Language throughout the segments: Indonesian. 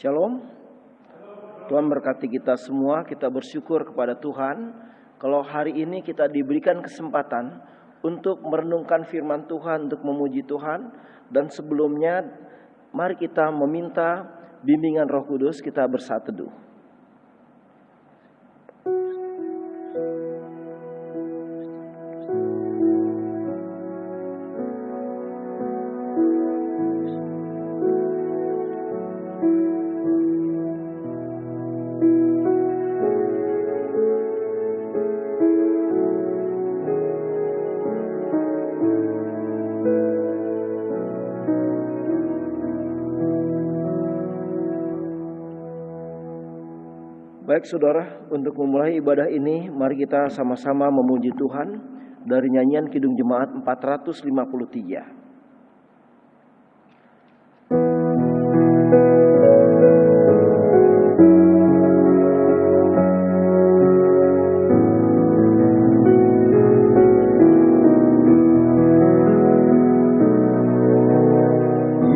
Shalom. Tuhan berkati kita semua. Kita bersyukur kepada Tuhan kalau hari ini kita diberikan kesempatan untuk merenungkan firman Tuhan, untuk memuji Tuhan. Dan sebelumnya mari kita meminta bimbingan Roh Kudus. Kita bersatu teduh. Baik saudara, untuk memulai ibadah ini, mari kita sama-sama memuji Tuhan dari nyanyian Kidung Jemaat 453.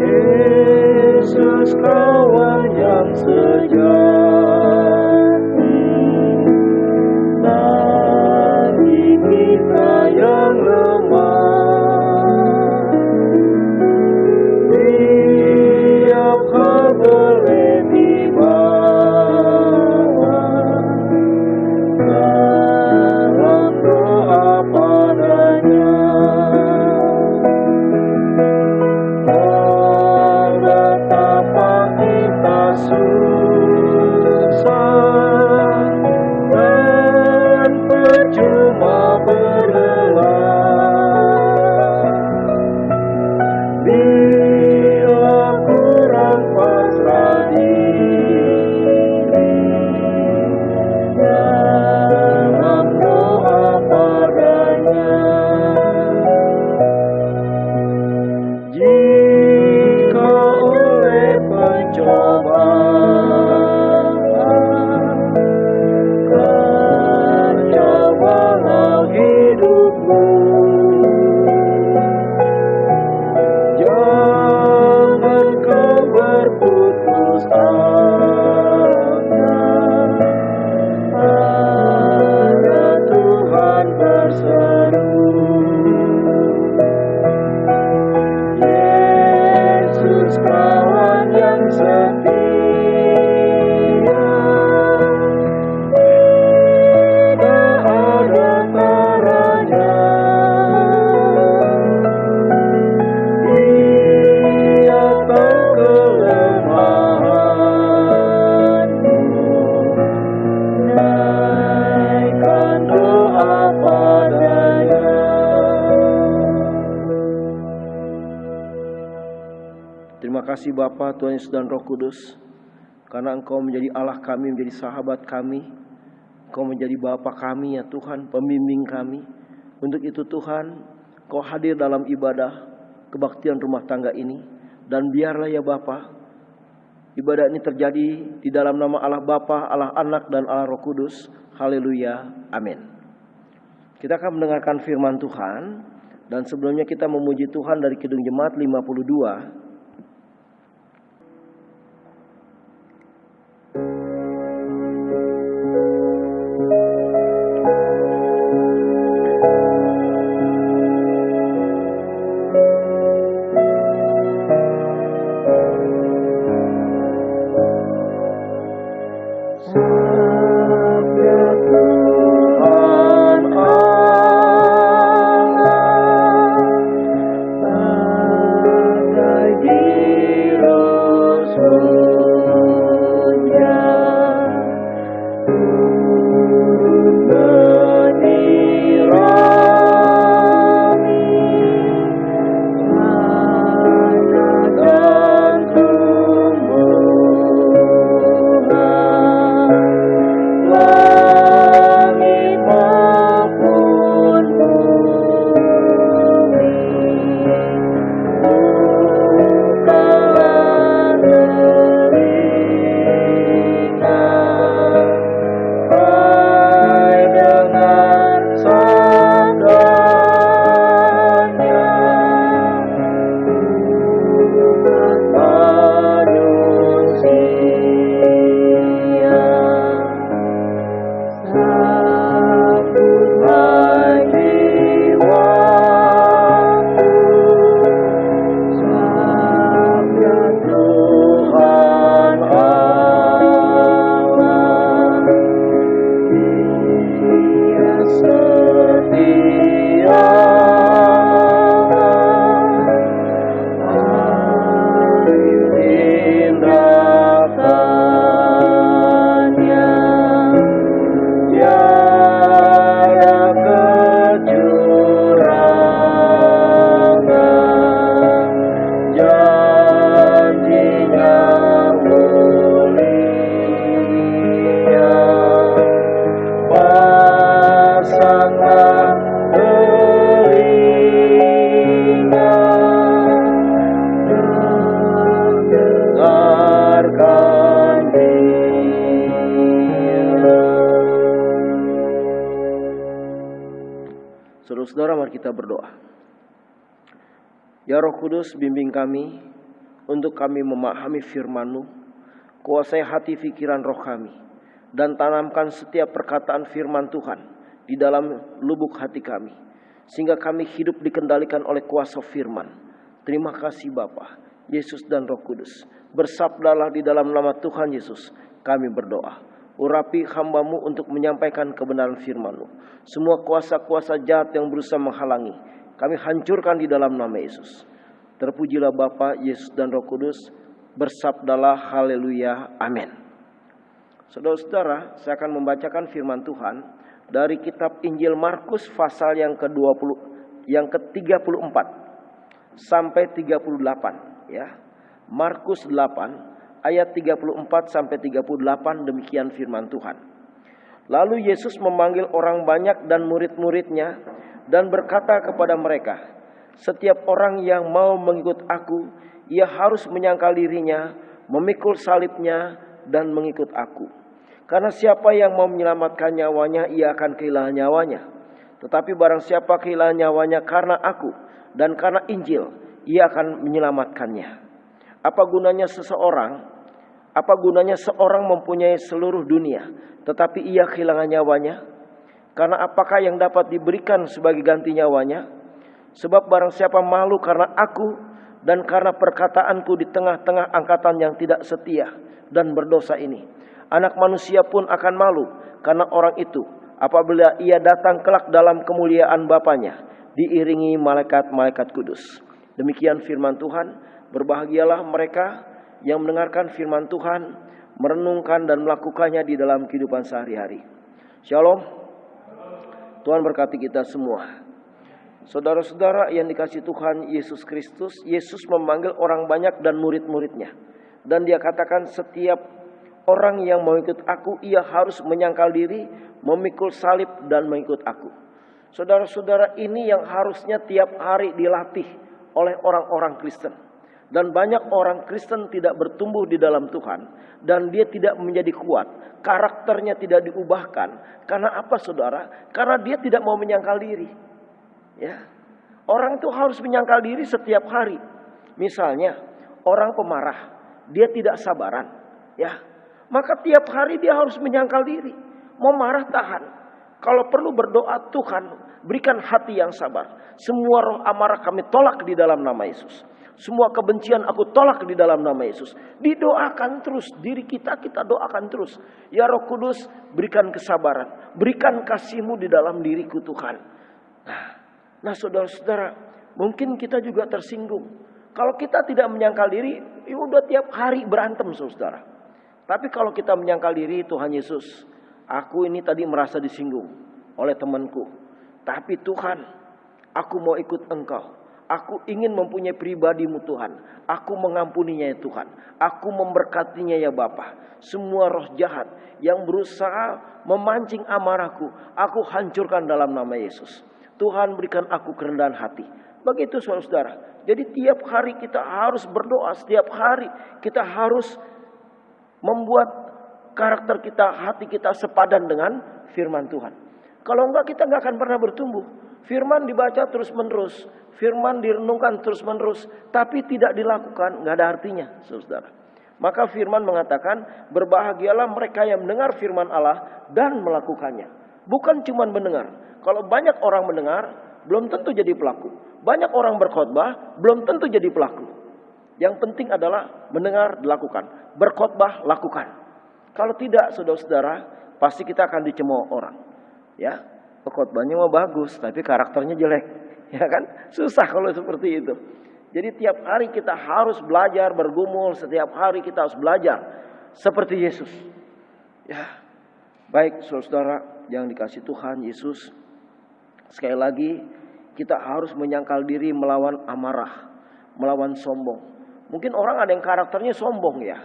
Yesus kawan yang sejati, yang lemah, tiap hal boleh dibawa dalam doa padanya. Betapa kita susah dan percuma Terima kasih Bapa, Tuhan Yesus dan Roh Kudus, karena Engkau menjadi Allah kami, menjadi sahabat kami. Engkau menjadi Bapa kami ya Tuhan, pembimbing kami. Untuk itu Tuhan, Engkau hadir dalam ibadah kebaktian rumah tangga ini. Dan biarlah ya Bapa, ibadah ini terjadi di dalam nama Allah Bapa, Allah Anak, dan Allah Roh Kudus. Haleluya, amin. Kita akan mendengarkan firman Tuhan. Dan sebelumnya kita memuji Tuhan dari Kidung Jemaat 52. Saudara-saudara, mari kita berdoa. Ya Roh Kudus, bimbing kami untuk kami memahami firman-Mu. Kuasai hati pikiran roh kami, dan tanamkan setiap perkataan firman Tuhan di dalam lubuk hati kami, sehingga kami hidup dikendalikan oleh kuasa firman. Terima kasih Bapa, Yesus dan Roh Kudus. Bersabdalah di dalam nama Tuhan Yesus kami berdoa. Urapi hamba-Mu untuk menyampaikan kebenaran firman-Mu. Semua kuasa-kuasa jahat yang berusaha menghalangi, kami hancurkan di dalam nama Yesus. Terpujilah Bapa, Yesus dan Roh Kudus. Bersabdalah, haleluya, amin. Saudara-saudara, saya akan membacakan firman Tuhan dari kitab Injil Markus pasal yang ke-34 sampai 38 ya. Markus 8 ayat 34 sampai 38, demikian firman Tuhan. Lalu Yesus memanggil orang banyak dan murid-muridnya dan berkata kepada mereka, setiap orang yang mau mengikut aku, ia harus menyangkal dirinya, memikul salibnya dan mengikut aku. Karena siapa yang mau menyelamatkan nyawanya, ia akan kehilangan nyawanya. Tetapi barang siapa kehilangan nyawanya karena aku dan karena Injil, ia akan menyelamatkannya. Apa gunanya seorang mempunyai seluruh dunia, tetapi ia kehilangan nyawanya? Karena apakah yang dapat diberikan sebagai ganti nyawanya? Sebab barang siapa malu karena aku dan karena perkataanku di tengah-tengah angkatan yang tidak setia dan berdosa ini, Anak Manusia pun akan malu karena orang itu apabila ia datang kelak dalam kemuliaan Bapanya, diiringi malaikat-malaikat kudus. Demikian firman Tuhan. Berbahagialah mereka yang mendengarkan firman Tuhan, merenungkan dan melakukannya di dalam kehidupan sehari-hari. Shalom. Tuhan berkati kita semua. Saudara-saudara yang dikasihi Tuhan Yesus Kristus, Yesus memanggil orang banyak dan murid-muridnya. Dan dia katakan, setiap orang yang mau ikut aku, ia harus menyangkal diri, memikul salib dan mengikut aku. Saudara-saudara, ini yang harusnya tiap hari dilatih oleh orang-orang Kristen. Dan banyak orang Kristen tidak bertumbuh di dalam Tuhan, dan dia tidak menjadi kuat, karakternya tidak diubahkan. Karena apa saudara? Karena dia tidak mau menyangkal diri. Ya, orang itu harus menyangkal diri setiap hari. Misalnya orang pemarah, dia tidak sabaran, ya, maka tiap hari dia harus menyangkal diri. Mau marah tahan, kalau perlu berdoa, Tuhan berikan hati yang sabar. Semua roh amarah kami tolak di dalam nama Yesus. Semua kebencian aku tolak di dalam nama Yesus. Didoakan terus, diri kita doakan terus. Ya Roh Kudus, berikan kesabaran, berikan kasih-Mu di dalam diriku Tuhan. Nah saudara-saudara, mungkin kita juga tersinggung. Kalau kita tidak menyangkal diri, ya udah tiap hari berantem saudara. Tapi kalau kita menyangkal diri, Tuhan Yesus, aku ini tadi merasa disinggung oleh temanku. Tapi Tuhan, aku mau ikut Engkau. Aku ingin mempunyai pribadi-Mu Tuhan. Aku mengampuninya ya Tuhan. Aku memberkatinya ya Bapa. Semua roh jahat yang berusaha memancing amarahku, aku hancurkan dalam nama Yesus. Tuhan berikan aku kerendahan hati. Begitu saudara-saudara. Jadi tiap hari kita harus berdoa. Setiap hari kita harus membuat karakter kita, hati kita sepadan dengan firman Tuhan. Kalau enggak, kita enggak akan pernah bertumbuh. Firman dibaca terus menerus, firman direnungkan terus menerus, tapi tidak dilakukan, nggak ada artinya, saudara. Maka firman mengatakan, berbahagialah mereka yang mendengar firman Allah dan melakukannya. Bukan cuma mendengar. Kalau banyak orang mendengar, belum tentu jadi pelaku. Banyak orang berkhotbah, belum tentu jadi pelaku. Yang penting adalah mendengar, dilakukan. Berkhotbah, lakukan. Kalau tidak, saudara-saudara, pasti kita akan dicemooh orang. Ya. Khotbahnya mau bagus, tapi karakternya jelek, ya kan? Susah kalau seperti itu. Jadi tiap hari kita harus belajar bergumul, setiap hari kita harus belajar seperti Yesus. Ya, baik saudara yang dikasihi Tuhan Yesus. Sekali lagi kita harus menyangkal diri melawan amarah, melawan sombong. Mungkin orang ada yang karakternya sombong ya.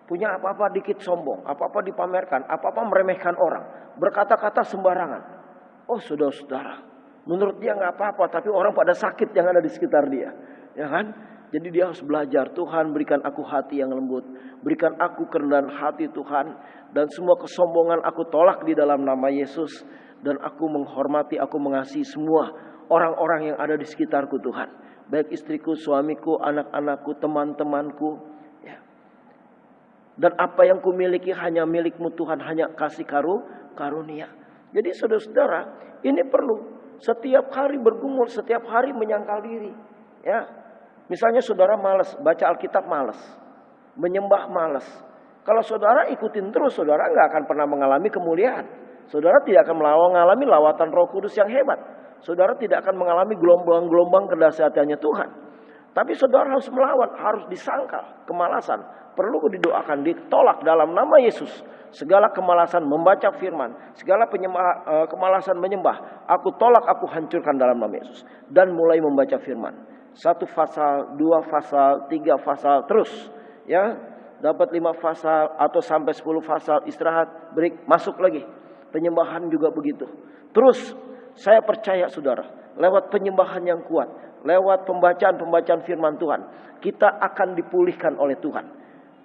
Punya apa-apa dikit sombong, apa-apa dipamerkan, apa-apa meremehkan orang, berkata-kata sembarangan. Oh saudara-saudara, menurut dia nggak apa-apa, tapi orang pada sakit yang ada di sekitar dia, ya kan? Jadi dia harus belajar, Tuhan berikan aku hati yang lembut, berikan aku kerendahan hati Tuhan, dan semua kesombongan aku tolak di dalam nama Yesus, dan aku menghormati, aku mengasihi semua orang-orang yang ada di sekitarku Tuhan, baik istriku, suamiku, anak-anakku, teman-temanku, ya. Dan apa yang kumiliki hanya milikmu Tuhan, hanya kasih karunia. Jadi saudara-saudara, ini perlu setiap hari bergumul, setiap hari menyangkal diri, ya. Misalnya saudara malas, baca Alkitab malas, menyembah malas. Kalau saudara ikutin terus, saudara nggak akan pernah mengalami kemuliaan. Saudara tidak akan mengalami lawatan Roh Kudus yang hebat. Saudara tidak akan mengalami gelombang-gelombang kedahsyatannya Tuhan. Tapi saudara harus melawan, harus disangkal kemalasan. Perlu didoakan, ditolak dalam nama Yesus. Segala kemalasan membaca firman, segala kemalasan menyembah, aku tolak, aku hancurkan dalam nama Yesus. Dan mulai membaca firman. 1 pasal, 2 pasal, 3 pasal, terus ya, dapat 5 pasal atau sampai 10 pasal, istirahat, break, masuk lagi. Penyembahan juga begitu. Terus saya percaya saudara, lewat penyembahan yang kuat, lewat pembacaan firman Tuhan, kita akan dipulihkan oleh Tuhan.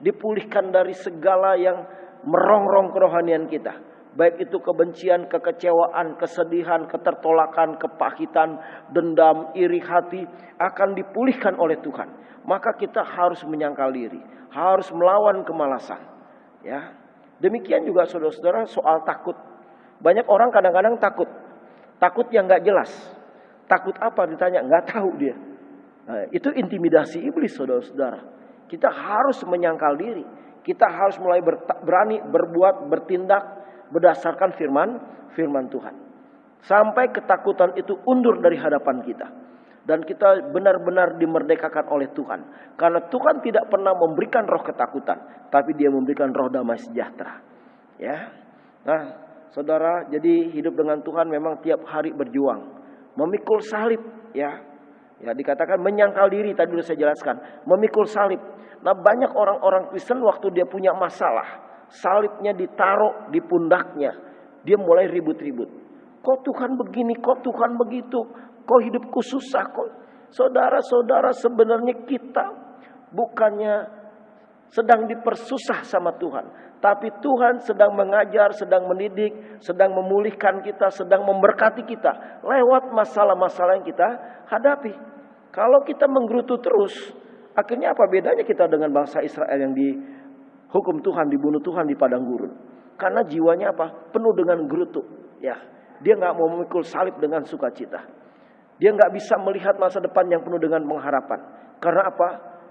Dipulihkan dari segala yang merongrong kerohanian kita. Baik itu kebencian, kekecewaan, kesedihan, ketertolakan, kepahitan, dendam, iri hati akan dipulihkan oleh Tuhan. Maka kita harus menyangkal diri, harus melawan kemalasan. Ya, demikian juga saudara-saudara soal takut. Banyak orang kadang-kadang takut yang nggak jelas. Takut apa ditanya nggak tahu dia. Nah, itu intimidasi iblis saudara-saudara. Kita harus menyangkal diri. Kita harus mulai berani berbuat, bertindak berdasarkan firman Tuhan. Sampai ketakutan itu undur dari hadapan kita. Dan kita benar-benar dimerdekakan oleh Tuhan. Karena Tuhan tidak pernah memberikan roh ketakutan, tapi Dia memberikan roh damai sejahtera. Ya. Nah, saudara, jadi hidup dengan Tuhan memang tiap hari berjuang. Memikul salib, ya. Ya, dikatakan menyangkal diri, tadi sudah saya jelaskan. Memikul salib. Nah, banyak orang-orang Kristen waktu dia punya masalah, salibnya ditaruh di pundaknya, dia mulai ribut-ribut. Kok Tuhan begini, kok Tuhan begitu, kok hidupku susah, kok. Saudara-saudara, sebenarnya kita bukannya sedang dipersusah sama Tuhan, tapi Tuhan sedang mengajar, sedang mendidik, sedang memulihkan kita, sedang memberkati kita lewat masalah-masalah yang kita hadapi. Kalau kita menggerutu terus, akhirnya apa bedanya kita dengan bangsa Israel yang dihukum Tuhan, dibunuh Tuhan di padang gurun? Karena jiwanya apa? Penuh dengan gerutu. Ya, dia nggak mau memikul salib dengan sukacita. Dia nggak bisa melihat masa depan yang penuh dengan pengharapan. Karena apa?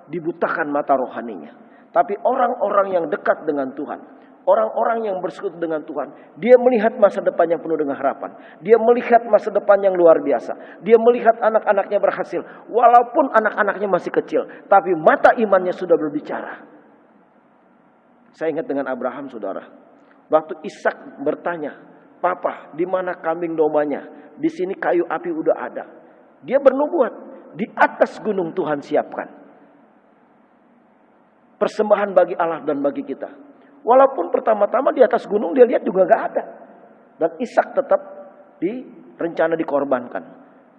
Dibutakan mata rohaninya. Tapi orang-orang yang dekat dengan Tuhan, orang-orang yang bersekutu dengan Tuhan, dia melihat masa depan yang penuh dengan harapan. Dia melihat masa depan yang luar biasa. Dia melihat anak-anaknya berhasil. Walaupun anak-anaknya masih kecil, tapi mata imannya sudah berbicara. Saya ingat dengan Abraham, saudara. Waktu Ishak bertanya, "Papa, di mana kambing dombanya? Di sini kayu api udah ada." Dia bernubuat, di atas gunung Tuhan siapkan persembahan bagi Allah dan bagi kita. Walaupun pertama-tama di atas gunung dia lihat juga gak ada. Dan Ishak tetap direncana dikorbankan.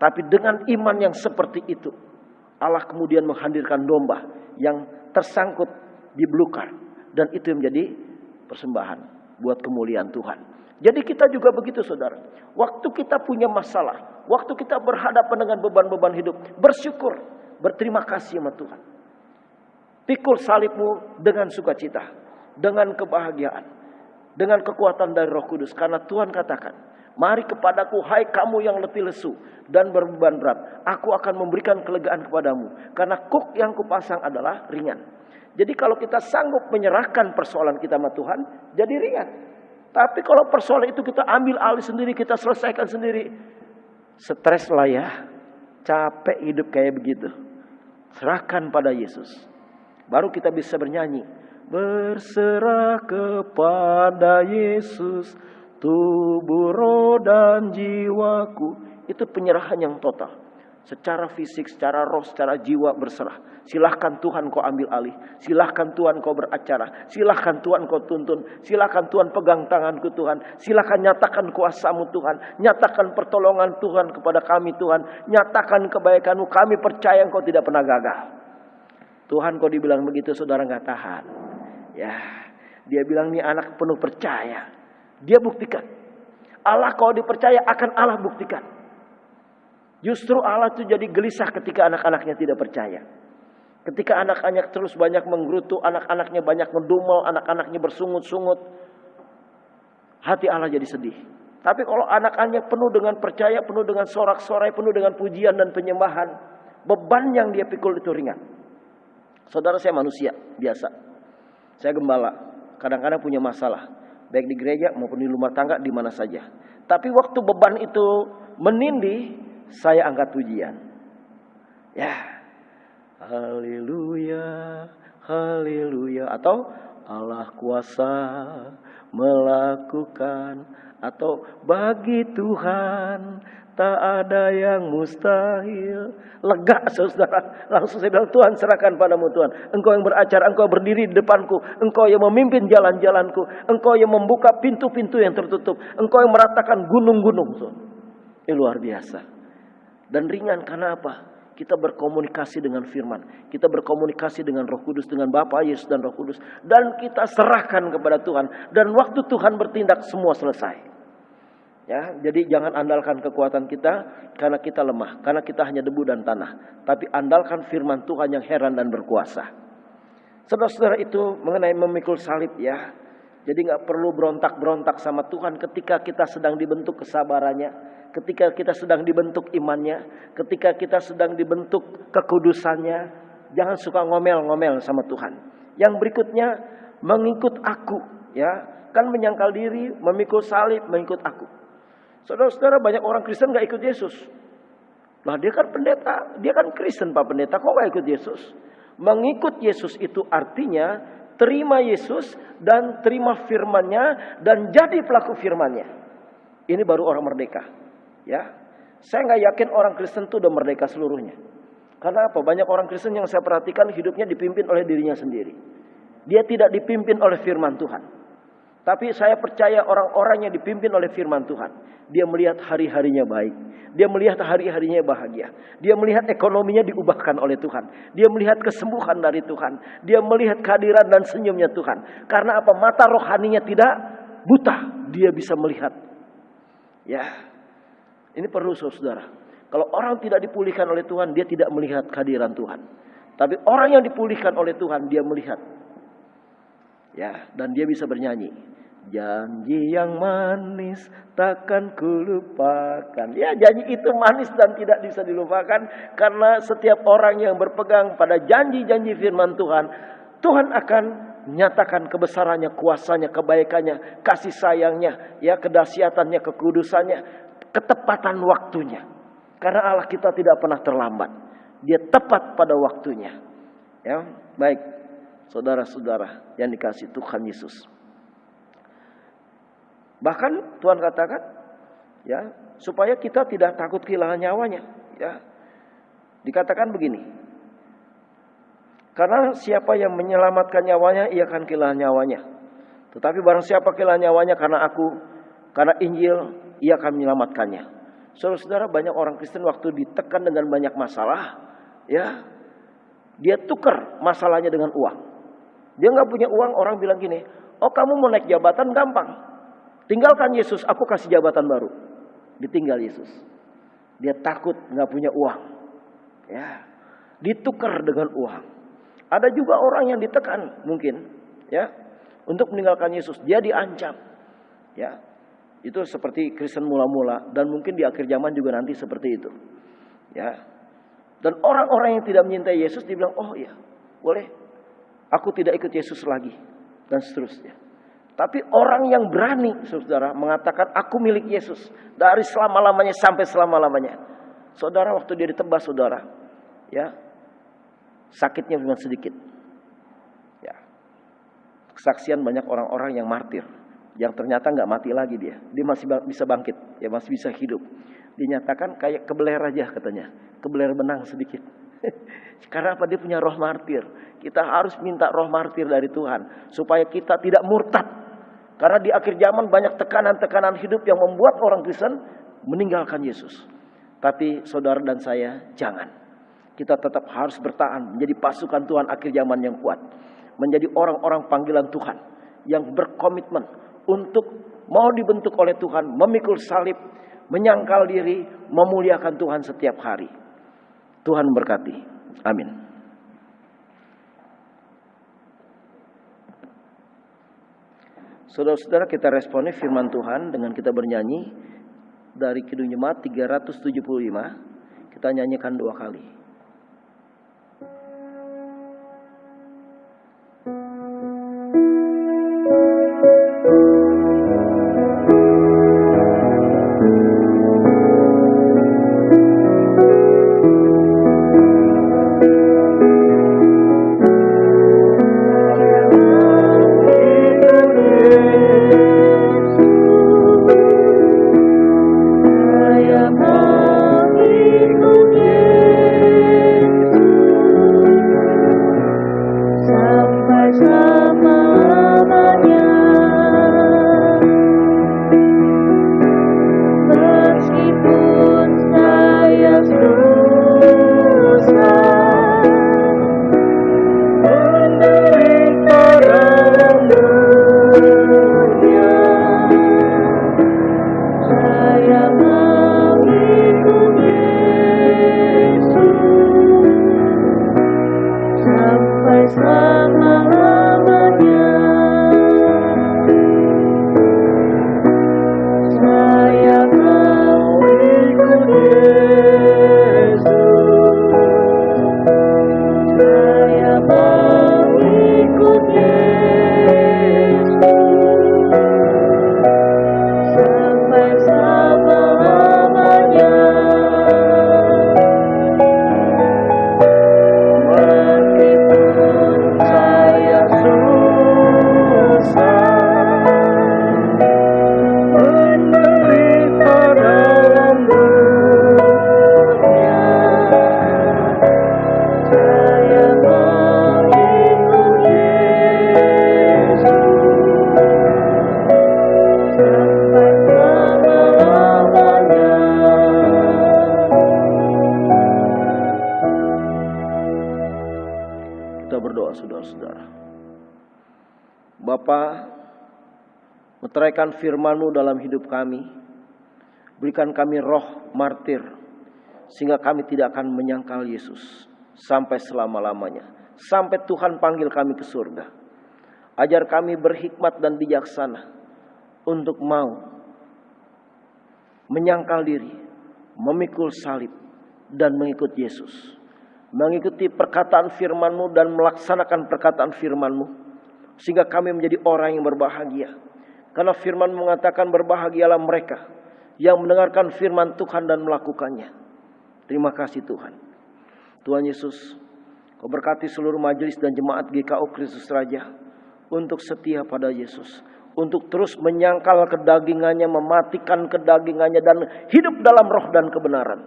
Tapi dengan iman yang seperti itu, Allah kemudian menghadirkan domba yang tersangkut di belukar. Dan itu menjadi persembahan buat kemuliaan Tuhan. Jadi kita juga begitu saudara. Waktu kita punya masalah, waktu kita berhadapan dengan beban-beban hidup, bersyukur, berterima kasih sama Tuhan. Pikul salibmu dengan sukacita, dengan kebahagiaan, dengan kekuatan dari Roh Kudus. Karena Tuhan katakan, "Mari kepadaku hai kamu yang letih lesu dan berbeban berat, aku akan memberikan kelegaan kepadamu. Karena kuk yang kupasang adalah ringan." Jadi kalau kita sanggup menyerahkan persoalan kita sama Tuhan, jadi ringan. Tapi kalau persoalan itu kita ambil alih sendiri, kita selesaikan sendiri, stres lah ya, capek hidup kayak begitu. Serahkan pada Yesus. Baru kita bisa bernyanyi, "Berserah kepada Yesus, tubuh, roh dan jiwaku." Itu penyerahan yang total. Secara fisik, secara roh, secara jiwa berserah. Silahkan Tuhan kau ambil alih. Silahkan Tuhan kau beracara. Silahkan Tuhan kau tuntun. Silahkan Tuhan pegang tanganku Tuhan. Silahkan nyatakan kuasamu Tuhan. Nyatakan pertolongan Tuhan kepada kami Tuhan. Nyatakan kebaikanmu. Kami percaya engkau tidak pernah gagal. Tuhan kok dibilang begitu, saudara nggak tahan. Ya, dia bilang nih anak penuh percaya. Dia buktikan. Allah kalau dipercaya akan Allah buktikan. Justru Allah itu jadi gelisah ketika anak-anaknya tidak percaya. Ketika anak-anak terus banyak menggerutu, anak-anaknya banyak ngedumel, anak-anaknya bersungut-sungut, hati Allah jadi sedih. Tapi kalau anak-anaknya penuh dengan percaya, penuh dengan sorak-sorai, penuh dengan pujian dan penyembahan, beban yang dia pikul itu ringan. Saudara, saya manusia biasa. Saya gembala, kadang-kadang punya masalah, baik di gereja maupun di rumah tangga, di mana saja. Tapi waktu beban itu menindih, saya angkat pujian. Ya, haleluya, haleluya. Atau Allah kuasa melakukan. Atau bagi Tuhan tak ada yang mustahil. Lega saudara. Langsung saya bilang, Tuhan serahkan padamu Tuhan. Engkau yang beracara, engkau berdiri di depanku. Engkau yang memimpin jalan-jalanku. Engkau yang membuka pintu-pintu yang tertutup. Engkau yang meratakan gunung-gunung. Ini luar biasa. Dan ringan karena apa? Kita berkomunikasi dengan firman. Kita berkomunikasi dengan Roh Kudus, dengan Bapa, Yesus dan Roh Kudus. Dan kita serahkan kepada Tuhan. Dan waktu Tuhan bertindak, semua selesai. Ya, jadi jangan andalkan kekuatan kita karena kita lemah, karena kita hanya debu dan tanah. Tapi andalkan firman Tuhan yang heran dan berkuasa. Saudara-saudara, itu mengenai memikul salib ya. Jadi nggak perlu berontak-berontak sama Tuhan ketika kita sedang dibentuk kesabarannya, ketika kita sedang dibentuk imannya, ketika kita sedang dibentuk kekudusannya. Jangan suka ngomel-ngomel sama Tuhan. Yang berikutnya, mengikut aku ya. Kan menyangkal diri, memikul salib, mengikut aku. Saudara-saudara, banyak orang Kristen gak ikut Yesus. Lah dia kan pendeta, dia kan Kristen Pak Pendeta, kok gak ikut Yesus? Mengikut Yesus itu artinya terima Yesus dan terima firman-Nya dan jadi pelaku firman-Nya. Ini baru orang merdeka. Ya, saya gak yakin orang Kristen itu udah merdeka seluruhnya. Karena apa? Banyak orang Kristen yang saya perhatikan hidupnya dipimpin oleh dirinya sendiri. Dia tidak dipimpin oleh firman Tuhan. Tapi saya percaya orang-orang yang dipimpin oleh firman Tuhan, dia melihat hari-harinya baik. Dia melihat hari-harinya bahagia. Dia melihat ekonominya diubahkan oleh Tuhan. Dia melihat kesembuhan dari Tuhan. Dia melihat kehadiran dan senyumnya Tuhan. Karena apa? Mata rohaninya tidak buta. Dia bisa melihat. Ya, ini perlu saudara. Kalau orang tidak dipulihkan oleh Tuhan, dia tidak melihat kehadiran Tuhan. Tapi orang yang dipulihkan oleh Tuhan, dia melihat. Ya, dan dia bisa bernyanyi. Janji yang manis takkan kulupakan. Ya, janji itu manis dan tidak bisa dilupakan. Karena setiap orang yang berpegang pada janji-janji firman Tuhan, Tuhan akan menyatakan kebesarannya, kuasanya, kebaikannya, kasih sayangnya, ya, kedahsyatannya, kekudusannya, ketepatan waktunya. Karena Allah kita tidak pernah terlambat. Dia tepat pada waktunya. Ya, baik. Saudara-saudara yang dikasihi Tuhan Yesus. Bahkan Tuhan katakan, ya, supaya kita tidak takut kehilangan nyawanya. Ya, dikatakan begini. Karena siapa yang menyelamatkan nyawanya, ia akan kehilangan nyawanya. Tetapi barang siapa kehilangan nyawanya karena aku, karena Injil, ia akan menyelamatkannya. Saudara-saudara, banyak orang Kristen waktu ditekan dengan banyak masalah, ya, dia tukar masalahnya dengan uang. Dia nggak punya uang, orang bilang gini, oh kamu mau naik jabatan gampang, tinggalkan Yesus, aku kasih jabatan baru. Ditinggal Yesus. Dia takut nggak punya uang, ya, ditukar dengan uang. Ada juga orang yang ditekan mungkin, ya, untuk meninggalkan Yesus, dia diancam, ya. Itu seperti Kristen mula-mula dan mungkin di akhir zaman juga nanti seperti itu, ya. Dan orang-orang yang tidak menyintai Yesus dibilang, oh iya, boleh. Aku tidak ikut Yesus lagi. Dan seterusnya. Tapi orang yang berani, saudara, mengatakan aku milik Yesus. Dari selama-lamanya sampai selama-lamanya. Saudara, waktu dia ditebas, saudara, ya, sakitnya cuma sedikit. Ya. Kesaksian banyak orang-orang yang martir. Yang ternyata gak mati lagi dia. Dia masih bisa bangkit. Ya, masih bisa hidup. Dinyatakan kayak kebeler aja katanya. Kebeler benang sedikit. Karena apa? Dia punya roh martir. Kita harus minta roh martir dari Tuhan supaya kita tidak murtad. Karena di akhir zaman banyak tekanan-tekanan hidup yang membuat orang Kristen meninggalkan Yesus. Tapi saudara dan saya jangan. Kita tetap harus bertahan menjadi pasukan Tuhan akhir zaman yang kuat. Menjadi orang-orang panggilan Tuhan yang berkomitmen untuk mau dibentuk oleh Tuhan, memikul salib, menyangkal diri, memuliakan Tuhan setiap hari. Tuhan berkati. Amin. Saudara-saudara, kita responi firman Tuhan dengan kita bernyanyi dari Kidung Jemaat 375. Kita nyanyikan 2 kali. Meteraikan firman-Mu dalam hidup kami. Berikan kami roh martir, sehingga kami tidak akan menyangkal Yesus sampai selama-lamanya. Sampai Tuhan panggil kami ke surga. Ajar kami berhikmat dan bijaksana untuk mau menyangkal diri, memikul salib, dan mengikut Yesus. Mengikuti perkataan firman-Mu dan melaksanakan perkataan firman-Mu, sehingga kami menjadi orang yang berbahagia. Karena firman mengatakan berbahagialah mereka yang mendengarkan firman Tuhan dan melakukannya. Terima kasih Tuhan. Tuhan Yesus, Kau berkati seluruh majelis dan jemaat GKO Kristus Raja untuk setia pada Yesus. Untuk terus menyangkal kedagingannya, mematikan kedagingannya, dan hidup dalam roh dan kebenaran.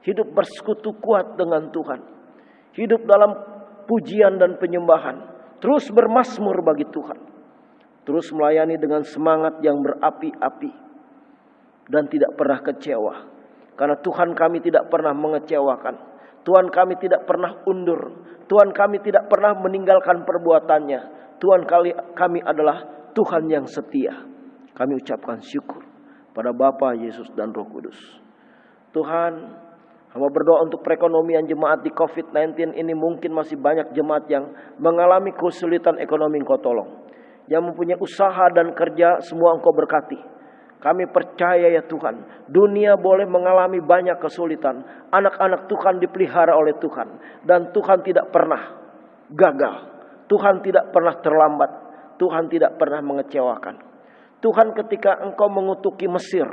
Hidup bersekutu kuat dengan Tuhan. Hidup dalam pujian dan penyembahan. Terus bermazmur bagi Tuhan. Terus melayani dengan semangat yang berapi-api. Dan tidak pernah kecewa. Karena Tuhan kami tidak pernah mengecewakan. Tuhan kami tidak pernah undur. Tuhan kami tidak pernah meninggalkan perbuatannya. Tuhan kami adalah Tuhan yang setia. Kami ucapkan syukur pada Bapa, Yesus, dan Roh Kudus. Tuhan, hamba berdoa untuk perekonomian jemaat di COVID-19 ini. Mungkin masih banyak jemaat yang mengalami kesulitan ekonomi. Engkau tolong. Yang mempunyai usaha dan kerja, semua Engkau berkati. Kami percaya ya Tuhan, dunia boleh mengalami banyak kesulitan. Anak-anak Tuhan dipelihara oleh Tuhan. Dan Tuhan tidak pernah gagal. Tuhan tidak pernah terlambat. Tuhan tidak pernah mengecewakan. Tuhan, ketika Engkau mengutuki Mesir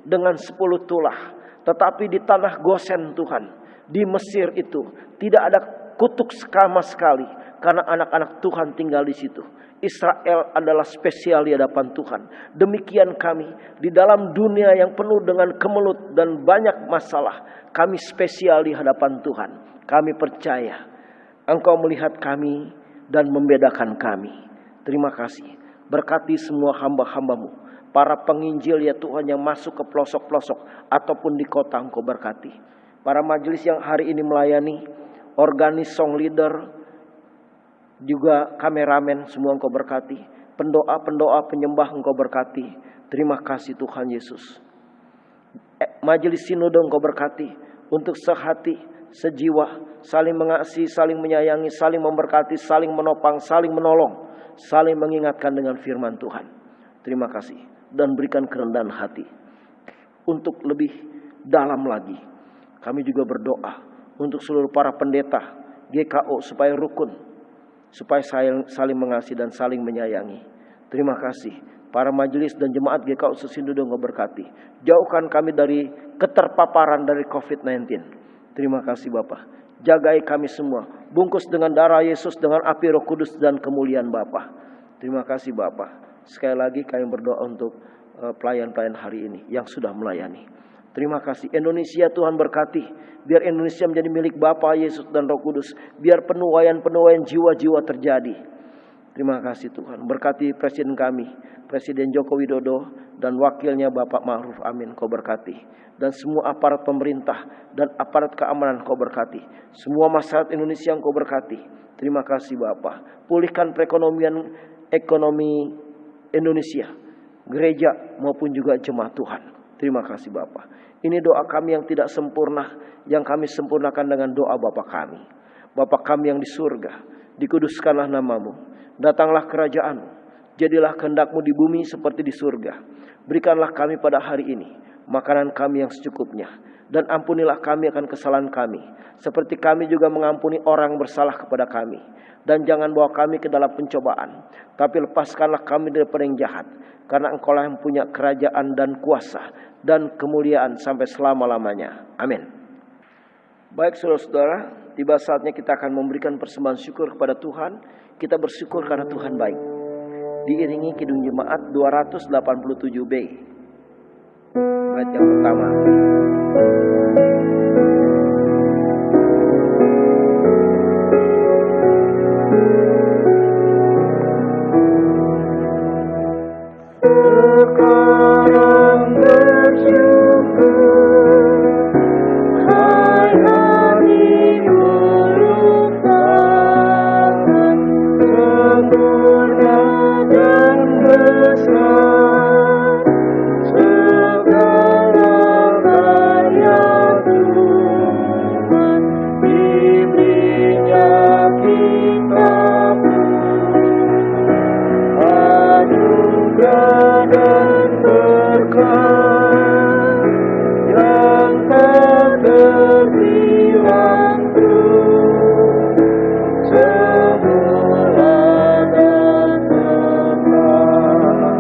dengan 10 tulah. Tetapi di tanah Gosen Tuhan, di Mesir itu tidak ada kutuk sama sekali. Karena anak-anak Tuhan tinggal di situ. Israel adalah spesial di hadapan Tuhan. Demikian kami di dalam dunia yang penuh dengan kemelut dan banyak masalah. Kami spesial di hadapan Tuhan. Kami percaya Engkau melihat kami dan membedakan kami. Terima kasih. Berkati semua hamba-hamba-Mu. Para penginjil ya Tuhan yang masuk ke pelosok-pelosok ataupun di kota, Engkau berkati. para majelis yang hari ini melayani, organis, song leader, juga kameramen, semua Engkau berkati. Pendoa-pendoa penyembah Engkau berkati. Terima kasih Tuhan Yesus. Majelis sinode Engkau berkati untuk sehati, sejiwa, saling mengasihi, saling menyayangi, saling memberkati, saling menopang, saling menolong, saling mengingatkan dengan firman Tuhan. Terima kasih dan berikan kerendahan hati. Untuk lebih dalam lagi, kami juga berdoa untuk seluruh para pendeta GKO supaya rukun, supaya saling mengasihi dan saling menyayangi. Terima kasih. Para majelis dan jemaat GKO Sesindo Engkau berkati. Jauhkan kami dari keterpaparan dari COVID-19. Terima kasih Bapa. Jagai kami semua. Bungkus dengan darah Yesus, dengan api Roh Kudus dan kemuliaan Bapa. Terima kasih Bapa. Sekali lagi kami berdoa untuk pelayan-pelayan hari ini yang sudah melayani. Terima kasih. Indonesia Tuhan berkati. Biar Indonesia menjadi milik Bapa, Yesus dan Roh Kudus. Biar penuaian-penuaian jiwa-jiwa terjadi. Terima kasih Tuhan. Berkati Presiden kami, Presiden Joko Widodo dan wakilnya Bapak Ma'ruf Amin, Kau berkati. Dan semua aparat pemerintah dan aparat keamanan Kau berkati. Semua masyarakat Indonesia yang Kau berkati. Terima kasih Bapak. Pulihkan perekonomian ekonomi Indonesia, gereja maupun juga jemaat Tuhan. Terima kasih Bapak. Ini doa kami yang tidak sempurna, yang kami sempurnakan dengan doa Bapa kami. Bapa kami yang di surga, dikuduskanlah namamu. Datanglah kerajaan-Mu, jadilah kehendak-Mu di bumi seperti di surga. Berikanlah kami pada hari ini makanan kami yang secukupnya. Dan ampunilah kami akan kesalahan kami, seperti kami juga mengampuni orang bersalah kepada kami. Dan jangan bawa kami ke dalam pencobaan, tapi lepaskanlah kami daripada yang jahat. Karena Engkau-lah yang punya kerajaan dan kuasa dan kemuliaan sampai selama-lamanya. Amin. Baik saudara-saudara, tiba saatnya kita akan memberikan persembahan syukur kepada Tuhan. Kita bersyukur karena Tuhan baik. Diiringi Kidung Jemaat 287B. Bait yang pertama. Sekarang bersyukur, hai hati merupakan sempurna dan besar segala karya Tuhan, diberinya kita anugerah dan berkat yang tak terhilang terus semula dan kekal.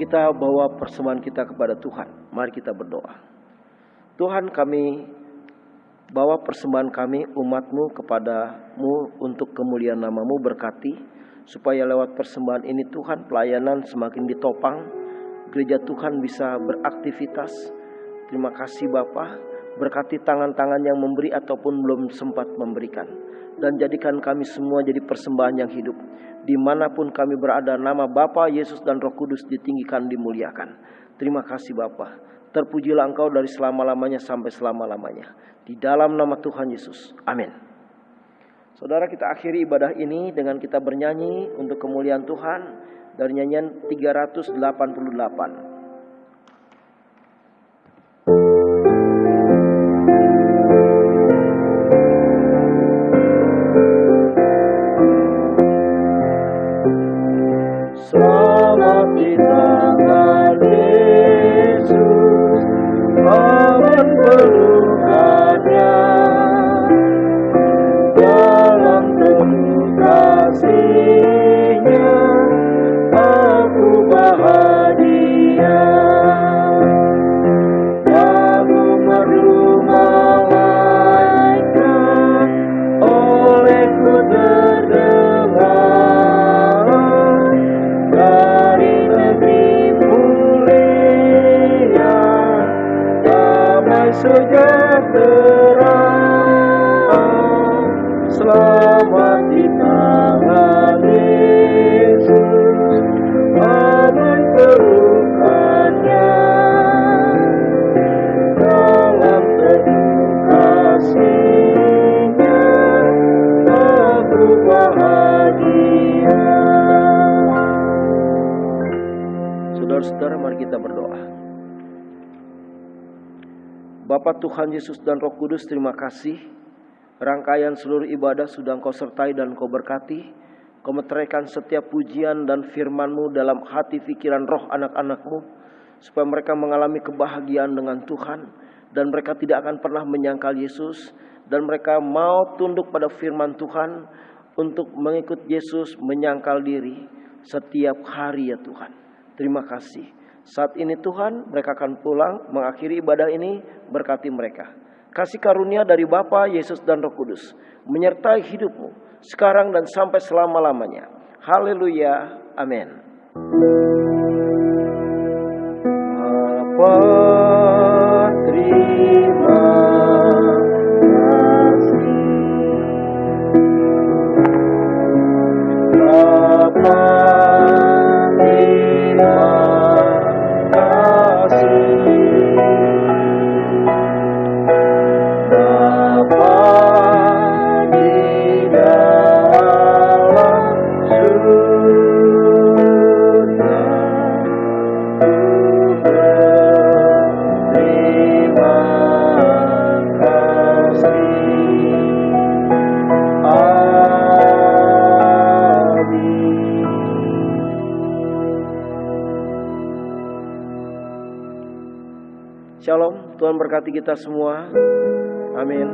Kita bawa persembahan kita kepada Tuhan. Mari kita berdoa. Tuhan, kami bawa persembahan kami, umat-Mu, kepada-Mu untuk kemuliaan nama-Mu. Berkati supaya lewat persembahan ini Tuhan, pelayanan semakin ditopang, gereja Tuhan bisa beraktivitas. Terima kasih Bapa. Berkati tangan-tangan yang memberi ataupun belum sempat memberikan. Dan jadikan kami semua jadi persembahan yang hidup. Dimanapun kami berada, nama Bapa, Yesus dan Roh Kudus ditinggikan, dimuliakan. Terima kasih Bapa. Terpujilah Engkau dari selama-lamanya sampai selama-lamanya. Di dalam nama Tuhan Yesus. Amin. Saudara, kita akhiri ibadah ini dengan kita bernyanyi untuk kemuliaan Tuhan dari nyanyian 388. Selamat di tangan Yesus, aman pelukannya, dalam teguh kasih-Nya aku bahagia. Lalu merumah malaikat olehku terdengar, dari negeri mulia damai sejahtera. Selamat di tangan Yesus, aman pelukannya, Saudara-saudara, mari kita berdoa. Bapa Tuhan Yesus dan Roh Kudus, terima kasih. Rangkaian seluruh ibadah sudah Engkau sertai dan Engkau berkati. Engkau meteraikan setiap pujian dan firman-Mu dalam hati pikiran roh anak-anak-Mu, supaya mereka mengalami kebahagiaan dengan Tuhan, dan mereka tidak akan pernah menyangkal Yesus, dan mereka mau tunduk pada firman Tuhan untuk mengikut Yesus, menyangkal diri setiap hari ya Tuhan. Terima kasih. Saat ini Tuhan, mereka akan pulang mengakhiri ibadah ini, berkati mereka. Kasih karunia dari Bapa, Yesus dan Roh Kudus menyertai hidupmu sekarang dan sampai selama-lamanya. Haleluya. Amin. Bapa, terima kasih. Bapa, terima kasih. Bapa di dalam surga, terima kasih. Shalom, Tuhan berkati kita semua. Amin.